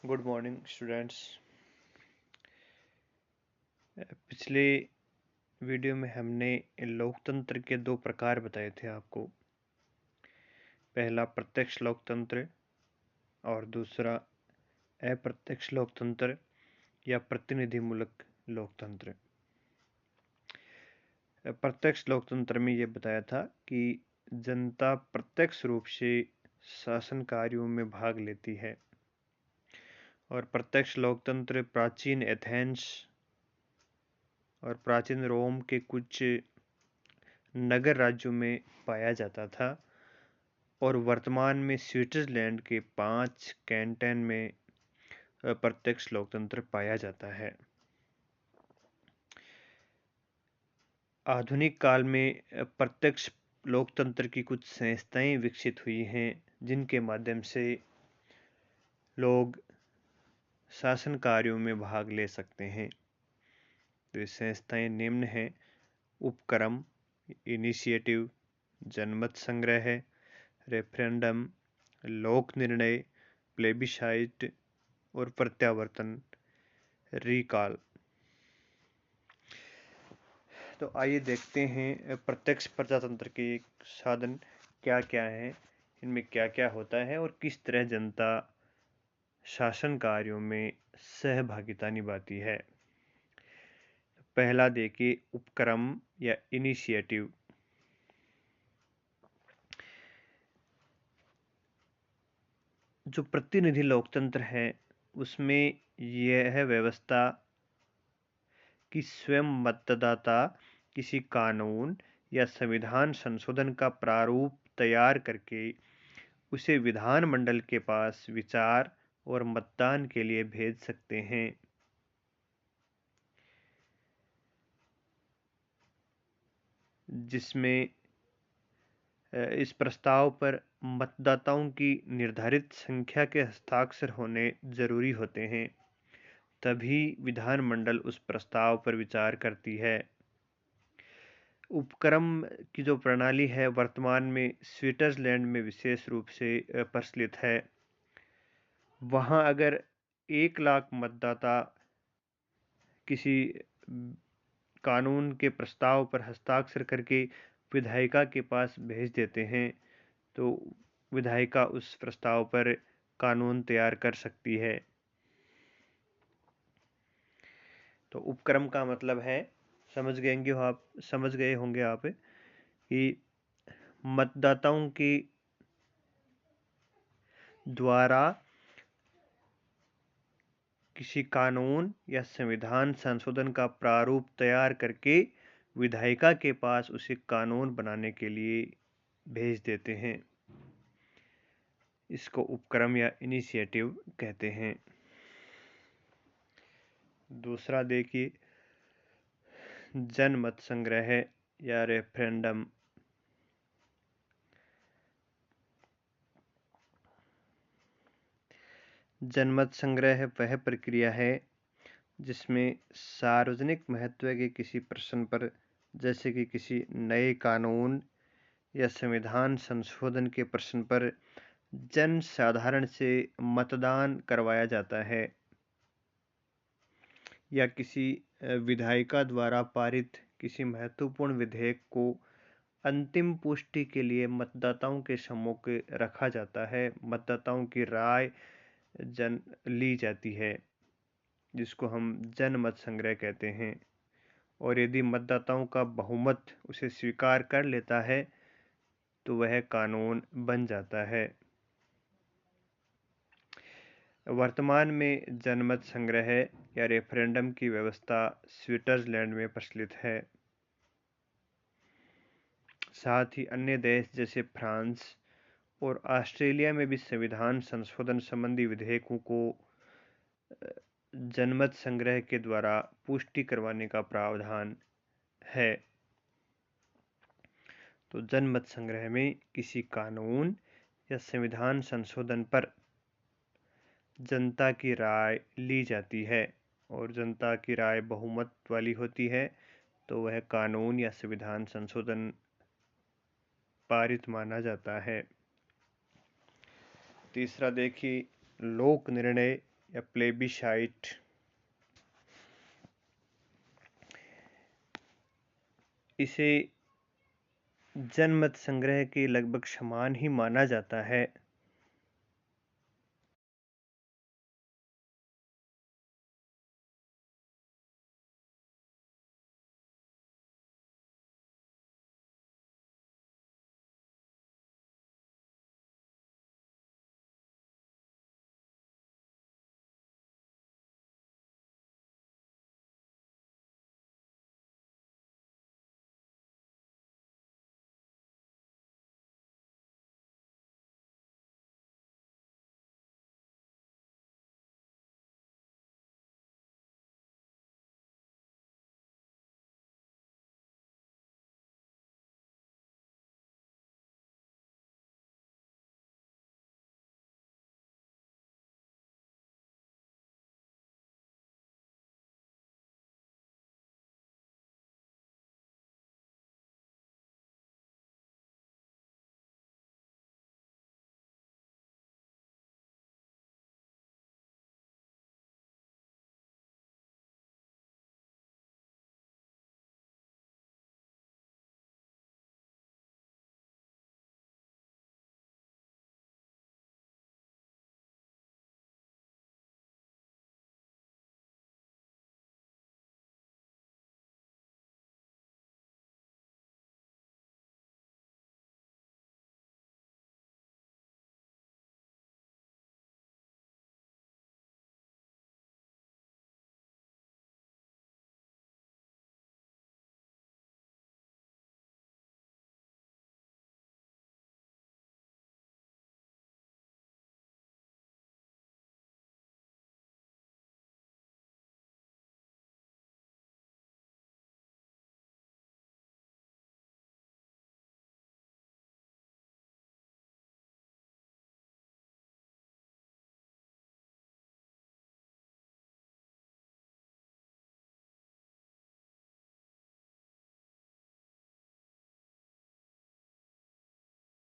Good morning students. पिछले video में हमने लोकतंत्र के दो प्रकार बताए थे आपको। पहला प्रत्यक्ष लोकतंत्र और दूसरा अप्रत्यक्ष लोकतंत्र या प्रतिनिधिमूलक लोकतंत्र। प्रत्यक्ष लोकतंत्र में ये बताया था कि जनता प्रत्यक्ष रूप से शासन कार्यों में भाग लेती है और प्रत्यक्ष लोकतंत्र प्राचीन एथेंस और प्राचीन रोम के कुछ नगर राज्यों में पाया जाता था और वर्तमान में स्विट्जरलैंड के 5 कैंटन में प्रत्यक्ष लोकतंत्र पाया जाता है। आधुनिक काल में प्रत्यक्ष लोकतंत्र की कुछ संस्थाएं विकसित हुई हैं जिनके माध्यम से लोग शासन कार्यों में भाग ले सकते हैं। तो ये संस्थाएं निम्न हैं: उपक्रम, इनिशिएटिव, जनमत संग्रह, रेफरेंडम, लोक निर्णय, प्लेबिसाइट और प्रत्यावर्तन, रिकॉल। तो आइए देखते हैं प्रत्यक्ष प्रजातंत्र के साधन क्या क्या हैं, इनमें क्या क्या होता है और किस तरह जनता शासन कार्यों में सहभागिता निभाती है। पहला देखिए, उपक्रम या इनिशिएटिव। जो प्रतिनिधि लोकतंत्र है उसमें यह व्यवस्था कि स्वयं मतदाता किसी कानून या संविधान संशोधन का प्रारूप तैयार करके उसे विधानमंडल के पास विचार और मतदान के लिए भेज सकते हैं। जिसमें इस प्रस्ताव पर मतदाताओं की निर्धारित संख्या के हस्ताक्षर होने जरूरी होते हैं, तभी विधानमंडल उस प्रस्ताव पर विचार करती है। उपक्रम की जो प्रणाली है वर्तमान में स्विट्जरलैंड में विशेष रूप से प्रचलित है। वहाँ अगर 1 लाख मतदाता किसी कानून के प्रस्ताव पर हस्ताक्षर करके विधायिका के पास भेज देते हैं तो विधायिका उस प्रस्ताव पर कानून तैयार कर सकती है। तो उपक्रम का मतलब है, समझ गए होंगे आप कि मतदाताओं के द्वारा किसी कानून या संविधान संशोधन का प्रारूप तैयार करके विधायिका के पास उसे कानून बनाने के लिए भेज देते हैं। इसको उपक्रम या इनिशिएटिव कहते हैं। दूसरा देखिए, जनमत संग्रह या रेफरेंडम। जनमत संग्रह वह प्रक्रिया है जिसमें सार्वजनिक महत्व के किसी प्रश्न पर, जैसे कि किसी नए कानून या संविधान संशोधन के प्रश्न पर जन साधारण से मतदान करवाया जाता है या किसी विधायिका द्वारा पारित किसी महत्वपूर्ण विधेयक को अंतिम पुष्टि के लिए मतदाताओं के सम्मुख रखा जाता है। मतदाताओं की राय ली जाती है जिसको हम जनमत संग्रह कहते हैं, और यदि मतदाताओं का बहुमत उसे स्वीकार कर लेता है तो वह कानून बन जाता है। वर्तमान में जनमत संग्रह या रेफरेंडम की व्यवस्था स्विट्जरलैंड में प्रचलित है। साथ ही अन्य देश जैसे फ्रांस और ऑस्ट्रेलिया में भी संविधान संशोधन संबंधी विधेयकों को जनमत संग्रह के द्वारा पुष्टि करवाने का प्रावधान है। तो जनमत संग्रह में किसी कानून या संविधान संशोधन पर जनता की राय ली जाती है और जनता की राय बहुमत वाली होती है तो वह कानून या संविधान संशोधन पारित माना जाता है। तीसरा देखिए, लोक निर्णय या प्लेबिशाइट। इसे जनमत संग्रह के लगभग समान ही माना जाता है।